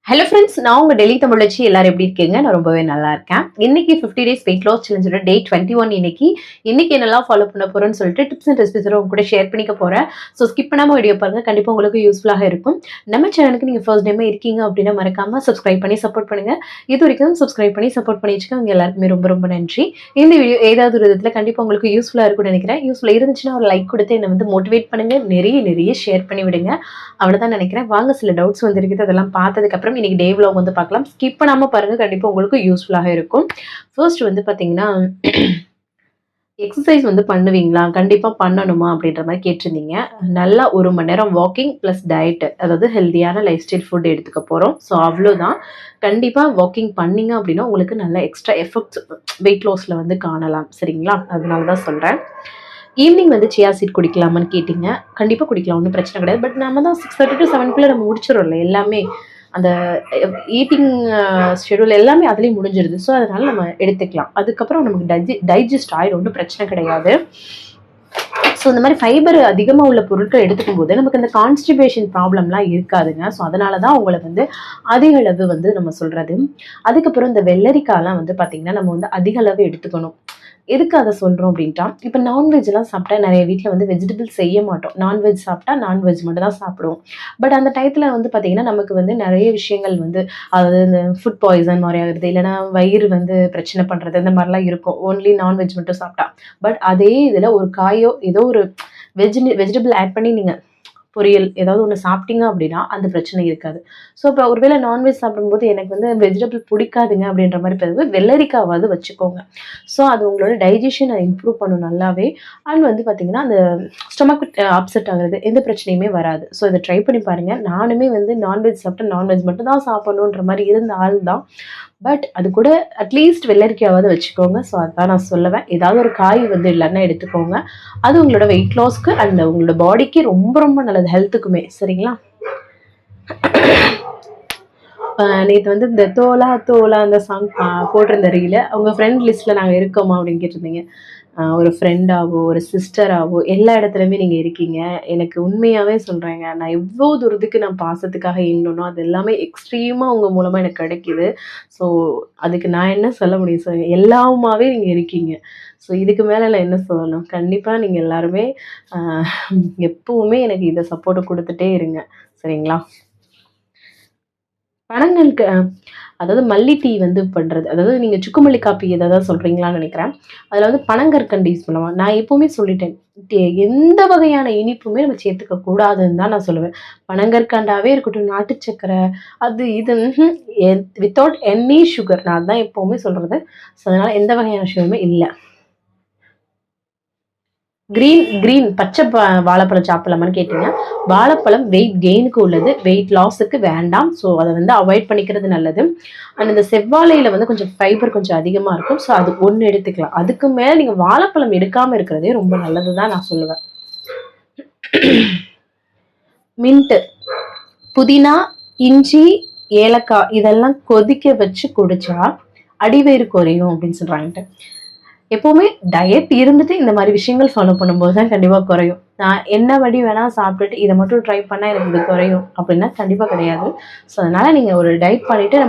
Hello friends, நான் உங்க டெல்லி தமிழச்சி. எல்லாரும் எப்படி இருக்கீங்க? நான் ரொம்பவே நல்லா இருக்கேன். இன்னைக்கு 50 டேஸ் வெயிட் லாஸ் சேலஞ்சோட டே 21. இன்னைக்கு என்னெல்லாம் ஃபாலோ பண்ண போறேன்னு சொல்லிட்டு டிப்ஸ் அண்ட் ரெசிபிஸ் உங்க கூட ஷேர் பண்ணிக்க போறேன். ஸோ ஸ்கிப் பண்ணாம வீடியோ பாருங்க, கண்டிப்பா உங்களுக்கு யூஸ்ஃபுல்லாக இருக்கும். நம்ம சேனலுக்கு நீங்க ஃபர்ஸ்ட் டைமே இருக்கீங்க அப்படின்னா மறக்காம சப்ஸ்கிரைப் பண்ணி சப்போர்ட் பண்ணுங்க. இது வரைக்கும் சப்ஸ்கிரைப் பண்ணி சப்போர்ட் பண்ணி வச்சுக்கோங்க. எல்லாருக்குமே ரொம்ப ரொம்ப நன்றி. இந்த வீடியோ ஏதாவது ஒரு விதத்துல கண்டிப்பா உங்களுக்கு யூஸ்ஃபுல்லா இருக்கும்னு நினைக்கிறேன். யூஸ்ஃபுல்லா இருந்துச்சுன்னா ஒரு லைக் கொடுத்து என்னை வந்து மோட்டிவேட் பண்ணுங்க. நிறைய ஷேர் பண்ணி விடுங்க. அவ்வளவுதான் நினைக்கிறேன். வாங்க, சில டவுட்ஸ் வந்திருக்குது, அதெல்லாம் பார்த்ததுக்கு அப்புறம் இன்னைக்கு டே vlog வந்து பார்க்கலாம். ஸ்கிப் பண்ணாம பாருங்க, கண்டிப்பா உங்களுக்கு யூஸ்ஃபுல்லாக இருக்கும். ஃபர்ஸ்ட் வந்து பாத்தீங்கன்னா, எக்ஸசைஸ் வந்து பண்ணுவீங்களா? கண்டிப்பா பண்ணணுமா அப்படின்ற மாதிரி கேட்டிருந்தீங்க. நல்லா 1 மணி நேரம் வாக்கிங் பிளஸ் டயட், அதாவது ஹெல்தியான லைஃப் ஸ்டைல் ஃபுட் எடுத்துக்க போறோம். ஸோ அவ்வளோதான். கண்டிப்பா வாக்கிங் பண்ணீங்க அப்படின்னா உங்களுக்கு நல்ல எக்ஸ்ட்ரா எஃபெக்ட்ஸ் வெயிட் லாஸ்ல வந்து காணலாம். சரிங்களா? அதனால தான் சொல்றேன். ஈவினிங் வந்து சியா சீட் குடிக்கலாமான்னு கேட்டிங்க. கண்டிப்பாக குடிக்கலாம், ஒன்றும் பிரச்சனை கிடையாது. பட் நம்ம தான் 6:30 to 7 நம்ம முடிச்சிடறோம்ல எல்லாமே. அந்த ஈட்டிங் ஷெடியூல் எல்லாமே அதுலேயும் முடிஞ்சிருது. ஸோ அதனால நம்ம எடுத்துக்கலாம். அதுக்கப்புறம் நமக்கு டைஜஸ்ட் ஆகிடும், ஒன்றும் பிரச்சனை கிடையாது. ஸோ இந்த மாதிரி ஃபைபர் அதிகமாக உள்ள பொருட்கள் எடுத்துக்கும் போது நமக்கு இந்த கான்ஸ்டிபேஷன் ப்ராப்ளம்லாம் இருக்காதுங்க. ஸோ அதனால தான் உங்களுக்கு வந்து அதிக அளவு வந்து நம்ம சொல்கிறது. அதுக்கப்புறம் இந்த வெள்ளரிக்காய்லாம் வந்து பார்த்திங்கன்னா நம்ம வந்து அதிக அளவு எடுத்துக்கணும். எதுக்கு அதை சொல்கிறோம் அப்படின்ட்டா, இப்போ நான்வெஜ்லாம் சாப்பிட்டா நிறைய வீட்டில் வந்து வெஜிடபிள் செய்ய மாட்டோம். நான்வெஜ் சாப்பிட்டா நான்வெஜ் மட்டும் தான் சாப்பிடுவோம். பட் அந்த டயத்தில் வந்து பார்த்திங்கன்னா நமக்கு வந்து நிறைய விஷயங்கள் வந்து, அதாவது இந்த ஃபுட் பாய்சன் மாதிரி ஆகுறது, இல்லைனா வயிறு வந்து பிரச்சனை பண்ணுறது, இந்த மாதிரிலாம் இருக்கும் ஓன்லி நான்வெஜ் மட்டும் சாப்பிட்டா. பட் அதே இதில் ஒரு காயோ ஏதோ ஒரு வெஜிடபிள் ஆட் பண்ணி நீங்கள் பொரியல் ஏதாவது ஒன்று சாப்பிட்டீங்க அப்படின்னா அந்த பிரச்சனை இருக்காது. ஸோ இப்போ ஒருவேளை நான்வெஜ் சாப்பிடும்போது எனக்கு வந்து வெஜிடபிள் பிடிக்காதுங்க அப்படின்ற மாதிரி பிறகு வெள்ளரிக்காவது வச்சுக்கோங்க. ஸோ அது உங்களோட டைஜஷனை இம்ப்ரூவ் பண்ணும் நல்லாவே. அண்ட் வந்து பார்த்தீங்கன்னா அந்த ஸ்டொமக் அப்செட் ஆகுறது எந்த பிரச்சனையுமே வராது. ஸோ இதை ட்ரை பண்ணி பாருங்கள். நானுமே வந்து நான்வெஜ் சாப்பிட்டா நான்வெஜ் மட்டும் தான் சாப்பிடணுன்ற மாதிரி இருந்த ஆள் தான். பட் அது கூட அட்லீஸ்ட் வெள்ளரிக்காவது வச்சுக்கோங்க. ஸோ அதான் நான் சொல்லுவேன். ஏதாவது ஒரு காய் வந்து இல்லைன்னா எடுத்துக்கோங்க. அது உங்களோட வெயிட் லாஸ்க்கு அண்ட் உங்களோட பாடிக்கு ரொம்ப ரொம்ப நல்லது, ஹெல்த்துக்குமே. சரிங்களா? நேற்று வந்து இந்த தோலா தோலா அந்த சாங் போட்டிருந்த ரீல உங்கள் ஃப்ரெண்ட் லிஸ்ட்டில் நாங்கள் இருக்கோமா அப்படின்னு கேட்டிருந்தீங்க. ஒரு ஃப்ரெண்டாவோ ஒரு சிஸ்டராகவோ எல்லா இடத்துலையுமே நீங்கள் இருக்கீங்க. எனக்கு உண்மையாகவே சொல்கிறேங்க, நான் எவ்வளோ தூரத்துக்கு நான் பாசத்துக்காக இயங்கணும்னோ அது எல்லாமே எக்ஸ்ட்ரீமாக உங்கள் மூலமாக எனக்கு கிடைக்கிது. ஸோ அதுக்கு நான் என்ன சொல்ல முடியும் சொல்லுங்கள்? எல்லாமாவே நீங்கள் இருக்கீங்க. ஸோ இதுக்கு மேலே நான் என்ன சொல்லணும்? கண்டிப்பாக நீங்கள் எல்லாருமே எப்பவுமே எனக்கு இதை சப்போர்ட்டை கொடுத்துட்டே இருங்க. சரிங்களா? பனங்களுக்கு அதாவது மல்லி டீ வந்து பண்ணுறது, அதாவது நீங்கள் சுக்குமல்லி காப்பி எதாவது சொல்கிறீங்களான்னு நினைக்கிறேன். அதில் வந்து பனங்கற்கண்டு யூஸ் பண்ணுவாங்க. நான் எப்போவுமே சொல்லிட்டேன், எந்த வகையான இனிப்புமே நம்ம சேர்த்துக்க கூடாதுன்னு தான் நான் சொல்லுவேன். பனங்கற்கண்டாவே இருக்கட்டும், நாட்டு சக்கரை, அது இது வித்தவுட் எனி சுகர், நான் அதுதான் எப்போவுமே சொல்கிறது. ஸோ அதனால் எந்த வகையான சுகருமே இல்லை. கிரீன் பச்சை வாழைப்பழம் சாப்பிடலாமான்னு கேட்டீங்க. வாழைப்பழம் வெயிட் கெயினுக்கு உள்ளது, வெயிட் லாஸுக்கு வேண்டாம். ஸோ அதை வந்து அவாய்ட் பண்ணிக்கிறது நல்லது. அண்ட் இந்த செவ்வாழையில் வந்து கொஞ்சம் ஃபைபர் கொஞ்சம் அதிகமாக இருக்கும். ஸோ அது ஒன்று எடுத்துக்கலாம். அதுக்கு மேலே நீங்கள் வாழைப்பழம் எடுக்காமல் இருக்கிறதே ரொம்ப நல்லது தான் நான் சொல்லுவேன். மின்ட்டு, புதினா, இஞ்சி, ஏலக்காய் இதெல்லாம் கொதிக்க வச்சு குடிச்சா அடிவயிறு குறையும் அப்படின்னு சொல்கிறாங்கட்டு. எப்போவுமே டயட் இருந்துட்டு இந்த மாதிரி விஷயங்கள் ஃபாலோ பண்ணும்போது தான் கண்டிப்பாக குறையும். நான் என்ன வடி வேணால் சாப்பிட்டுட்டு இதை மட்டும் ட்ரை பண்ணால் எனக்கு இது குறையும் அப்படின்னா கண்டிப்பாக கிடையாது. ஸோ அதனால் நீங்கள் ஒரு டயட் பண்ணிவிட்டு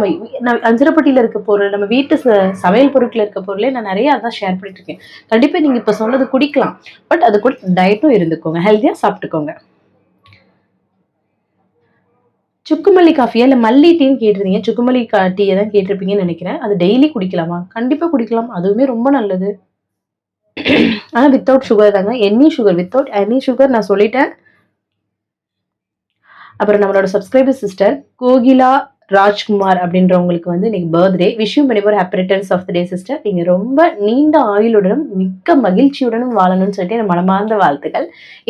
நான் அஞ்சரப்பட்டியில் இருக்க பொருள், நம்ம வீட்டு சமையல் பொருட்கள் இருக்க பொருளே நான் நிறைய அதான் ஷேர் பண்ணிட்டுருக்கேன். கண்டிப்பாக நீங்கள் இப்போ சொன்னது குடிக்கலாம். பட் அது கூட டயட்டும் இருந்துக்கோங்க, ஹெல்த்தியாக சாப்பிட்டுக்கோங்க. சுக்குமல்லி காஃபியா இல்லை மல்லி டீன்னு கேட்டிருந்தீங்க. சுக்குமல்லி டீயை தான் கேட்டிருப்பீங்கன்னு நினைக்கிறேன். அது டெய்லி குடிக்கலாமா? கண்டிப்பாக குடிக்கலாம். அதுவுமே ரொம்ப நல்லது. ஆனால் வித்தவுட் சுகர் தாங்க. வித்தவுட் எனி சுகர் நான் சொல்லிட்டேன். அப்புறம் நம்மளோட சப்ஸ்கிரைபர் சிஸ்டர் கோகிலா ராஜ்குமார் அப்படின்றவங்களுக்கு வந்து இன்னைக்கு birthday. Wish you many more happy returns of the day sister. நீங்க ரொம்ப நீண்ட ஆயுளுடனும் மிக்க மகிழ்ச்சியுடனும் வாழணும்னு சொல்லிட்டு எனக்கு மனமார்ந்த வாழ்த்துக்கள்.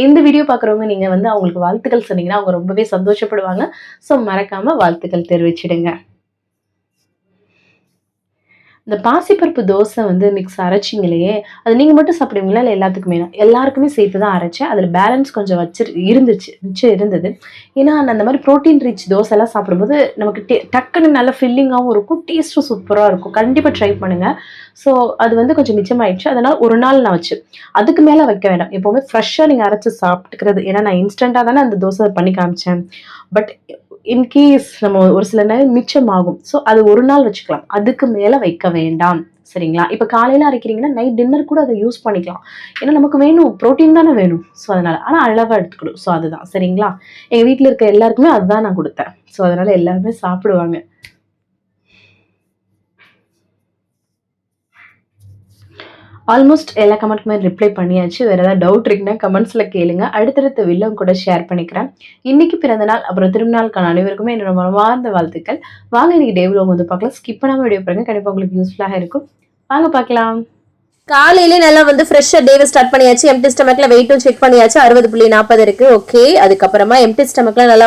இந்த வீடியோ பார்க்குறவங்க நீங்க வந்து அவங்களுக்கு வாழ்த்துக்கள் சொன்னீங்கன்னா அவங்க ரொம்பவே சந்தோஷப்படுவாங்க. ஸோ மறக்காம வாழ்த்துக்கள் தெரிவிச்சிடுங்க. இந்த பாசிப்பருப்பு தோசை வந்து மிக்ஸ் அரைச்சிங்களையே, அது நீங்கள் மட்டும் சாப்பிடுவீங்களா இல்லை எல்லாத்துக்குமே? எல்லாருக்குமே சேர்த்து தான் அரைச்சேன். அதில் பேலன்ஸ் கொஞ்சம் மிச்சம் இருந்தது. ஏன்னா அந்த மாதிரி ப்ரோட்டீன் ரிச் தோசைலாம் சாப்பிடும்போது நமக்கு டக்குன்னு நல்ல ஃபில்லிங்காகவும் இருக்கும், டேஸ்ட்டும் சூப்பராக இருக்கும். கண்டிப்பாக ட்ரை பண்ணுங்கள். ஸோ அது வந்து கொஞ்சம் மிச்சமாயிடுச்சு. அதனால் ஒரு நாள் நான் வச்சு அதுக்கு மேலே வைக்க வேண்டாம். எப்போவுமே ஃப்ரெஷ்ஷாக நீங்கள் அரைச்சி சாப்பிட்டுக்கிறது. ஏன்னா நான் இன்ஸ்டண்ட்டாக தானே அந்த தோசை பண்ணி காமிச்சேன். பட் இன்கேஸ் நம்ம ஒரு சில நேரம் மிச்சமாகும். ஸோ அது ஒரு நாள் வச்சுக்கலாம், அதுக்கு மேலே வைக்க வேண்டாம். சரிங்களா? இப்போ காலையில் அரைக்கிறீங்கன்னா நைட் டின்னர் கூட அதை யூஸ் பண்ணிக்கலாம். ஏன்னா நமக்கு வேணும், ப்ரோட்டீன் தானே வேணும். ஸோ அதனால ஆனால் அளவாக எடுத்துக்கணும். ஸோ அதுதான் சரிங்களா. எங்கள் வீட்டில் இருக்க எல்லாருக்குமே அதுதான் நான் கொடுத்தேன். ஸோ அதனால எல்லாருமே சாப்பிடுவாங்க. ஆல்மோஸ்ட் எல்லா கமெண்ட்க்குமே ரிப்ளை பண்ணியாச்சு. வேறு ஏதாவது டவுட் இருக்குன்னா கமெண்ட்ஸில் கேளுங்க. அடுத்தடுத்த வீடியோ கூட ஷேர் பண்ணிக்கிறேன். இன்னைக்கு பிறந்தநாள் அப்புறம் திருநாளுக்கான அனைவருக்குமே என்னோட மனமார்ந்த வாழ்த்துக்கள். வாங்க இன்னைக்கு டே விலாக் வந்து பார்க்கலாம். ஸ்கிப் பண்ணாமல் வீடியோ பாருங்க, கண்டிப்பாக உங்களுக்கு யூஸ்ஃபுல்லாக இருக்கும். வாங்க பார்க்கலாம். காலையிலே நல்லா வந்து ஃப்ரெஷ்ஷாக டேவை ஸ்டார்ட் பண்ணியாச்சு. எம்டி ஸ்டமக்ல வெயிட்டும் செக் பண்ணியாச்சு. 60.40 இருக்கு. ஓகே, அதுக்கப்புறமா எம்டி ஸ்டமக்ல நல்லா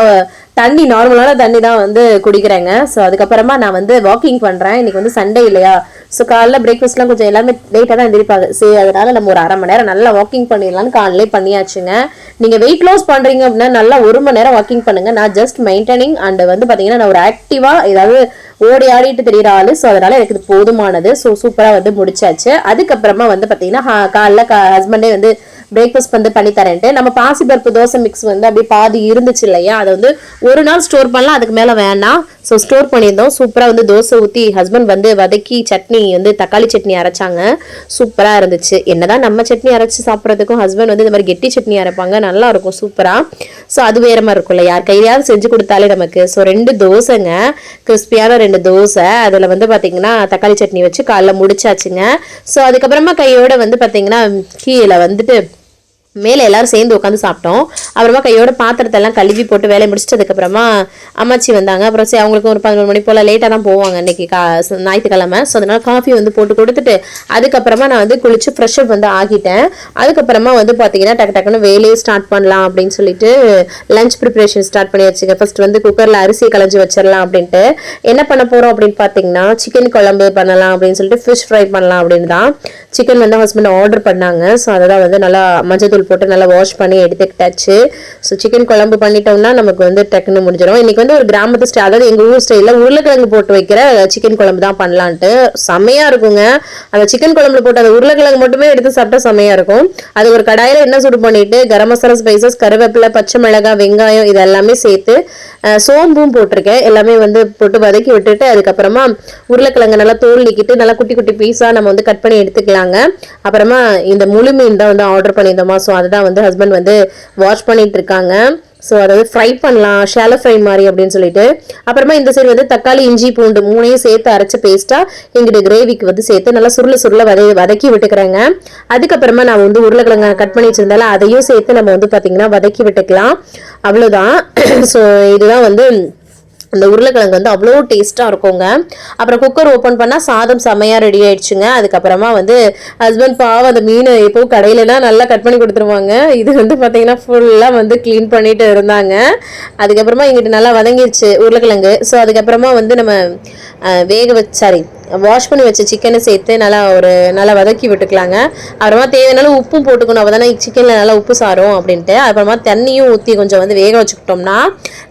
தண்ணி, நார்மலான தண்ணி தான் வந்து குடிக்கிறேங்க. ஸோ அதுக்கப்புறமா நான் வந்து வாக்கிங் பண்ணுறேன். இன்னைக்கு வந்து சண்டே இல்லையா, ஸோ காலைல பிரேக்ஃபாஸ்ட்லாம் கொஞ்சம் எல்லாமே லேட்டாக தான் எந்திரிப்பாங்க. சரி, அதனால நம்ம ஒரு 1/2 மணி நேரம் நல்லா வாக்கிங் பண்ணிடலான்னு காலையிலே பண்ணியாச்சுங்க. நீங்கள் வெயிட் லாஸ் பண்ணுறீங்க அப்படின்னா நல்லா 1 மணி நேரம் வாக்கிங் பண்ணுங்க. நான் ஜஸ்ட் மெயின்டைனிங் அண்ட் வந்து பார்த்தீங்கன்னா நான் ஒரு ஆக்டிவாக ஏதாவது ஓடி ஆடிட்டு தெரியுற ஆளு. ஸோ அதனால எனக்கு இது போதுமானது. ஸோ சூப்பராக வந்து முடிச்சாச்சு. அதுக்கப்புறமா வந்து பார்த்தீங்கன்னா காலைல ஹஸ்பண்டே வந்து பிரேக்ஃபாஸ்ட் வந்து பண்ணி தரேன்ட்டு நம்ம பாசிப்பருப்பு தோசை மிக்ஸ் வந்து அப்படியே பாதி இருந்துச்சு இல்லையா, அதை வந்து ஒரு நாள் ஸ்டோர் பண்ணலாம், அதுக்கு மேலே வேணாம். ஸோ ஸ்டோர் பண்ணியிருந்தோம். சூப்பராக வந்து தோசை ஊற்றி ஹஸ்பண்ட் வந்து வதக்கி சட்னி வந்து தக்காளி சட்னி அரைச்சாங்க. சூப்பராக இருந்துச்சு. என்னதான் நம்ம சட்னி அரைச்சி சாப்பிட்றதுக்கும் ஹஸ்பண்ட் வந்து இந்த மாதிரி கெட்டி சட்னி அரைப்பாங்க, நல்லா இருக்கும் சூப்பராக. ஸோ அது வேற மாதிரி இருக்கும்ல, யார் கையாவது செஞ்சு கொடுத்தாலே நமக்கு. ஸோ 2 தோசைங்க, கிறிஸ்பியான 2 தோசை. அதில் வந்து பார்த்தீங்கன்னா தக்காளி சட்னி வச்சு காலைல முடிச்சாச்சுங்க. ஸோ அதுக்கப்புறமா கையோட வந்து பார்த்தீங்கன்னா கீழே வந்துட்டு மேலே எல்லாரும் சேர்ந்து உட்காந்து சாப்பிட்டோம். அப்புறமா கையோட பாத்திரத்தெல்லாம் கழுவி போட்டு வேலையை முடிச்சிட்டதுக்கப்புறமா அம்மாச்சி வந்தாங்க. அப்புறம் சரி, அவங்களுக்கு ஒரு 11 மணி போல் லேட்டாக தான் போவாங்க இன்னைக்கு ஞாயிற்றுக்கிழமை. ஸோ அதனால காஃபி வந்து போட்டு கொடுத்துட்டு அதுக்கப்புறமா நான் வந்து குளிச்சு ஃப்ரெஷ்அப் வந்து ஆகிட்டேன். அதுக்கப்புறமா வந்து பார்த்தீங்கன்னா டக்குன்னு வேலையை ஸ்டார்ட் பண்ணலாம் அப்படின்னு சொல்லிட்டு லஞ்ச் ப்ரிப்பரேஷன் ஸ்டார்ட் பண்ணி வச்சுங்க. ஃபர்ஸ்ட் வந்து குக்கரில் அரிசி களைஞ்சி வச்சிடலாம் அப்படின்ட்டு. என்ன பண்ண போகிறோம் அப்படின்னு பார்த்தீங்கன்னா சிக்கன் குழம்பு பண்ணலாம் அப்படின்னு சொல்லிட்டு ஃபிஷ் ஃப்ரை பண்ணலாம் அப்படின்னு தான். சிக்கன் வந்து ஹஸ்பண்ட் ஆர்டர் பண்ணாங்க. ஸோ அதை தான் வந்து நல்லா மஞ்சள் போட்டு நல்லா வாஷ் பண்ணி எடுத்துக்கிட்டாச்சு. ஸோ சிக்கன் குழம்பு பண்ணிட்டோம்னா நமக்கு வந்து டக்குன்னு முடிஞ்சிடும். இன்னைக்கு வந்து ஒரு கிராமத்து ஸ்டைல், அதாவது எங்கள் ஊர் ஸ்டைலில் உருளைக்கிழங்கு போட்டு வைக்கிற சிக்கன் குழம்பு தான் பண்ணலான்ட்டு. செம்மையா இருக்குங்க. அந்த சிக்கன் குழம்புல போட்டு அந்த உருளைக்கிழங்கு மட்டுமே எடுத்து சாப்பிட்டா செம்மையா இருக்கும். அது ஒரு கடாயில் எண்ணெய் சுடு பண்ணிட்டு கரம் மசாலா, ஸ்பைசஸ், கருவேப்பிலை, பச்சை மிளகாய், வெங்காயம் இது எல்லாமே சேர்த்து சோம்பும் போட்டிருக்கேன். எல்லாமே வந்து போட்டு வதக்கி விட்டுட்டு அதுக்கப்புறமா உருளைக்கிழங்கு நல்லா தோல் நீக்கிட்டு நல்லா குட்டி குட்டி பீஸாக நம்ம வந்து கட் பண்ணி எடுத்துக்கலாங்க. அப்புறமா இந்த முழு மீன் தான் வந்து ஆர்டர் பண்ணியிருந்தோமா. ஸோ அதுதான் வந்து ஹஸ்பண்ட் வந்து வாஷ் பண்ணிட்டு இருக்காங்க. ஸோ அதாவது ஃப்ரை பண்ணலாம், ஷாலோ ஃப்ரை மாதிரி அப்படின்னு சொல்லிட்டு. அப்புறமா இந்த சைடு வந்து தக்காளி, இஞ்சி, பூண்டு 3ஐயும் சேர்த்து அரைச்ச பேஸ்ட்டாக எங்கிட்ட கிரேவிக்கு வந்து சேர்த்து நல்லா சுருள வதக்கி விட்டுக்கிறேங்க. அதுக்கப்புறமா நான் வந்து உருளைக்கிழங்கு கட் பண்ணி வச்சிருந்தாலும் அதையும் சேர்த்து நம்ம வந்து பார்த்தீங்கன்னா வதக்கி விட்டுக்கலாம். அவ்வளோதான். ஸோ இதுதான் வந்து அந்த உருளைக்கிழங்கு வந்து அவ்வளோ டேஸ்ட்டாக இருக்குங்க. அப்புறம் குக்கர் ஓப்பன் பண்ணால் சாதம் செம்மையாக ரெடி ஆயிடுச்சுங்க. அதுக்கப்புறமா வந்து ஹஸ்பண்ட் பாவம் அந்த மீனை எப்போ கடையிலலாம் நல்லா கட் பண்ணி கொடுத்துருவாங்க. இது வந்து பார்த்தீங்கன்னா ஃபுல்லாக வந்து க்ளீன் பண்ணிட்டு இருந்தாங்க. அதுக்கப்புறமா எங்கிட்ட நல்லா வதங்கிடுச்சு உருளைக்கிழங்கு. ஸோ அதுக்கப்புறமா வந்து நம்ம வாஷ் பண்ணி வச்ச சிக்கனை சேர்த்து நல்லா வதக்கி விட்டுக்கலாங்க. அப்புறமா தேவையான உப்பும் போட்டுக்கணும், அப்போ தானே சிக்கனில் நல்லா உப்பு சாரும் அப்படின்ட்டு. அப்புறமா தண்ணியும் ஊற்றி கொஞ்சம் வந்து வேக வச்சுக்கிட்டோம்னா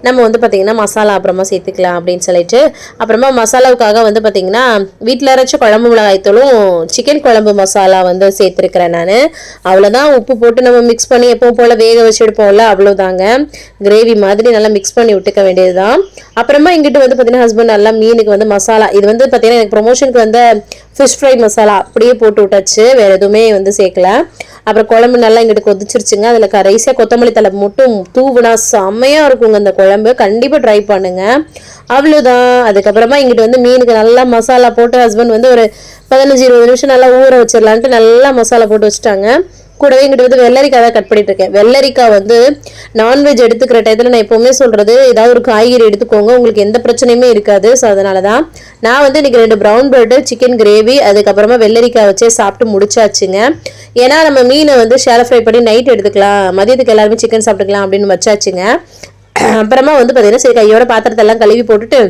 நம்ம வந்து பார்த்திங்கன்னா மசாலா அப்புறமா சேர்த்துக்கலாம் அப்படின்னு சொல்லிட்டு. அப்புறமா மசாலாவுக்காக வந்து பார்த்திங்கன்னா வீட்டில் அரைச்ச குழம்பு மிளகாய்த்தூளும் சிக்கன் குழம்பு மசாலா வந்து சேர்த்துருக்கிறேன் நான். அவ்வளோதான். உப்பு போட்டு நம்ம மிக்ஸ் பண்ணி எப்பவும் போல் வேக வச்சு எடுப்போம்ல, அவ்வளோதாங்க. கிரேவி மாதிரி நல்லா மிக்ஸ் பண்ணி விட்டுக்க வேண்டியது தான். அப்புறமா இங்கிட்டு வந்து பார்த்திங்கன்னா ஹஸ்பண்ட் நல்லா மீனுக்கு வந்து மசாலா, இது வந்து பார்த்திங்கன்னா எனக்கு ப்ரொமோஷனுக்கு வந்து ஃபிஷ் ஃப்ரை மசாலா அப்படியே போட்டு விட்டாச்சு, வேறு எதுவுமே வந்து சேர்க்கல. அப்புறம் குழம்பு நல்லா இங்கிட்டு கொதிச்சிருச்சுங்க. அதில் கரைசியாக கொத்தமல்லி தலை மட்டும் தூவுனா செம்மையாக இருக்குங்க அந்த குழம்பு. கண்டிப்பாக ட்ரை பண்ணுங்க. அவ்வளோதான். அதுக்கப்புறமா இங்கிட்டு வந்து மீனுக்கு நல்லா மசாலா போட்டு ஹஸ்பண்ட் வந்து ஒரு 15-20 நிமிஷம் நல்லா ஊற வச்சிடலான்ட்டு நல்லா மசாலா போட்டு வச்சுட்டாங்க. கூடவே இங்கிட்ட வந்து வெள்ளரிக்காய் தான் கட் பண்ணிட்டு இருக்கேன். வெள்ளரிக்காய் வந்து நான்வெஜ் எடுத்துக்கிற டயத்தில் நான் எப்போவுமே சொல்கிறது, ஏதாவது ஒரு காய்கறி எடுத்துக்கோங்க, உங்களுக்கு எந்த பிரச்சனையுமே இருக்காது. ஸோ அதனால தான் நான் வந்து இன்றைக்கி 2 ப்ரௌன் பிரெட்டு, சிக்கன் கிரேவி, அதுக்கப்புறமா வெள்ளரிக்காய் வச்சே சாப்பிட்டு முடிச்சாச்சுங்க. ஏன்னா நம்ம மீனை வந்து ஷாலோ ஃப்ரை பண்ணி நைட் எடுத்துக்கலாம், மதியத்துக்கு எல்லாருமே சிக்கன் சாப்பிட்டுக்கலாம் அப்படின்னு வச்சாச்சுங்க. அப்புறமா வந்து பார்த்தீங்கன்னா சரி கையோட பாத்திரத்தெல்லாம் கழுவி போட்டுட்டு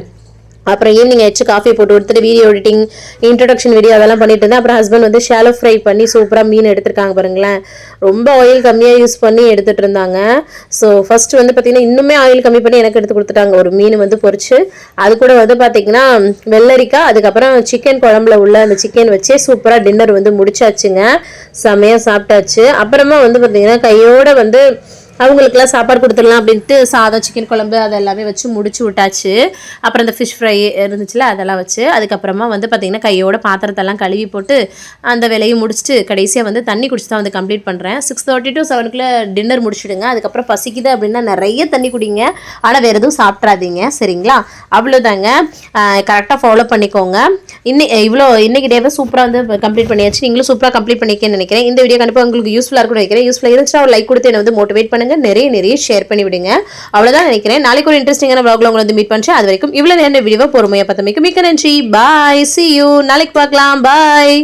அப்புறம் ஈவினிங் ஆயிடுச்சு, காஃபி போட்டு கொடுத்துட்டு வீடியோ எடிட்டிங், இன்ட்ரடக்ஷன் வீடியோ அதெல்லாம் பண்ணிட்டு இருந்தேன். அப்புறம் ஹஸ்பண்ட் வந்து ஷாலோ ஃப்ரை பண்ணி சூப்பராக மீன் எடுத்துருக்காங்க பாருங்களேன். ரொம்ப ஆயில் கம்மியாக யூஸ் பண்ணி எடுத்துகிட்டு இருந்தாங்க. ஸோ ஃபர்ஸ்ட் வந்து பார்த்திங்கன்னா இன்னுமே ஆயில் கம்மி பண்ணி எனக்கு எடுத்து கொடுத்துட்டாங்க. ஒரு மீன் வந்து பொரிச்சு அது கூட வந்து பார்த்திங்கன்னா வெள்ளரிக்காய், அதுக்கப்புறம் சிக்கன் குழம்புல உள்ள அந்த சிக்கன் வச்சே சூப்பராக டின்னர் வந்து முடிச்சாச்சுங்க. செமையாக சாப்பிட்டாச்சு. அப்புறமா வந்து பார்த்திங்கன்னா கையோட வந்து அவங்களுக்குலாம் சாப்பாடு கொடுத்துடலாம் அப்படின்ட்டு சாதம் சிக்கன் குழம்பு அதெல்லாமே வச்சு முடிச்சு விட்டாச்சு. அப்புறம் இந்த ஃபிஷ் ஃப்ரை இருந்துச்சுல அதெல்லாம் வச்சு அதுக்கப்புறமா வந்து பார்த்திங்கன்னா கையோட பாத்திரத்தெல்லாம் கழுவி போட்டு அந்த வேலையை முடிச்சுட்டு கடைசியாக வந்து தண்ணி குடிச்சு தான் வந்து கம்ப்ளீட் பண்ணுறேன். 6:30 to 7க்குள்ளே டின்னர் முடிச்சுடுங்க. அதுக்கப்புறம் பசிக்குது அப்படின்னா நிறைய தண்ணி குடிங்க, ஆனால் வேறு எதுவும் சாப்பிட்றாதீங்க சரிங்களா. அவ்வளோதாங்க, கரெக்டாக ஃபாலோ பண்ணிக்கோங்க. இன்னைக்கு டேவை சூப்பராக வந்து கம்ப்ளீட் பண்ணியாச்சு. நீங்களும் சூப்பராக கம்ப்ளீட் பண்ணிக்கன்னு நினைக்கிறேன். இந்த வீடியோ கண்டிப்பாக உங்களுக்கு யூஸ்ஃபுல்லாக இருக்கும்னு நினைக்கிறேன். யூஸ்ஃபுல்லாக இருந்துச்சுன்னா ஒரு லைக் கொடுத்து என்னை வந்து மோட்டிவேட் பண்ணுங்க, நிறைய ஷேர் பண்ணி விடுங்க. அவ்வளோதான் நினைக்கிறேன். நாளைக்கு ஒரு இன்ட்ரெஸ்டிங்கான vlogல உங்களை வந்து மீட் பண்ணுறேன். அது வரைக்கும் இவ்வளோ நேரம் வீடியோவை பொறுமையாக பார்த்தமைக்கு மிக்க நன்றி. பாய், see you, நாளைக்கு பார்க்கலாம். பாய்.